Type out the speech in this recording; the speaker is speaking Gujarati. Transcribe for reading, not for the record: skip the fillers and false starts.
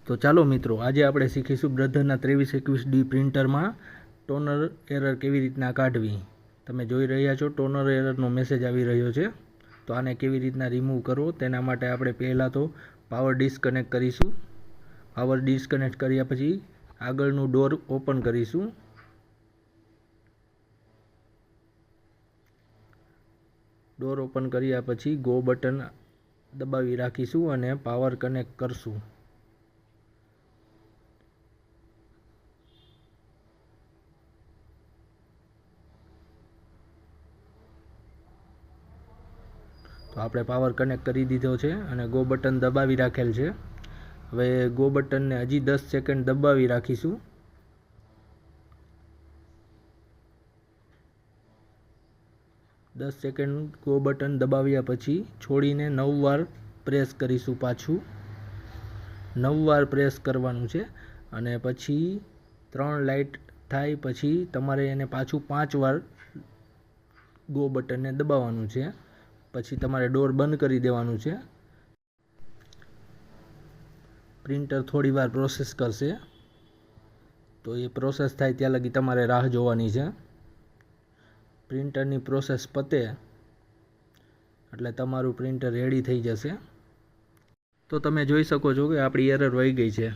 તો ચાલો મિત્રો, આજે આપણે શીખીશું બ્રધરના 2321D પ્રિન્ટરમાં ટોનર એરર કેવી રીતના કાઢવી। તમે જોઈ રહ્યા છો ટોનર એરરનો મેસેજ આવી રહ્યો છે। તો આને કેવી રીતના રિમૂવ કરવો તેના માટે આપણે પહેલાં તો પાવર ડિસ્કનેક્ટ કરીશું। પાવર ડિસ્કનેક્ટ કર્યા પછી આગળનું ડોર ઓપન કરીશું। ડોર ઓપન કર્યા પછી ગો બટન દબાવી રાખીશું અને પાવર કનેક્ટ કરશું। તો આપણે પાવર કનેક્ટ કરી દીધો છે અને ગો બટન દબાવી રાખેલ છે। હવે ગો બટનને હજી 10 સેકન્ડ દબાવી રાખીશું। ગો બટન દબાવ્યા પછી છોડીને 9 વાર પ્રેસ કરીશું। પાછું 9 વાર પ્રેસ કરવાનું છે અને પછી 3 લાઇટ થાય પછી તમારે એને પાછું 5 વાર ગો બટનને દબાવવાનું છે। પછી તમારે ડોર બંધ કરી દેવાનું છે। પ્રિન્ટર થોડી વાર પ્રોસેસ કરશે, તો એ પ્રોસેસ થાય ત્યાં લગી તમારે રાહ જોવાની છે। પ્રિન્ટરની પ્રોસેસ પતે એટલે તમારું પ્રિન્ટર રેડી થઈ જશે। તો તમે જોઈ શકો છો કે આપણી એરર વહી ગઈ છે।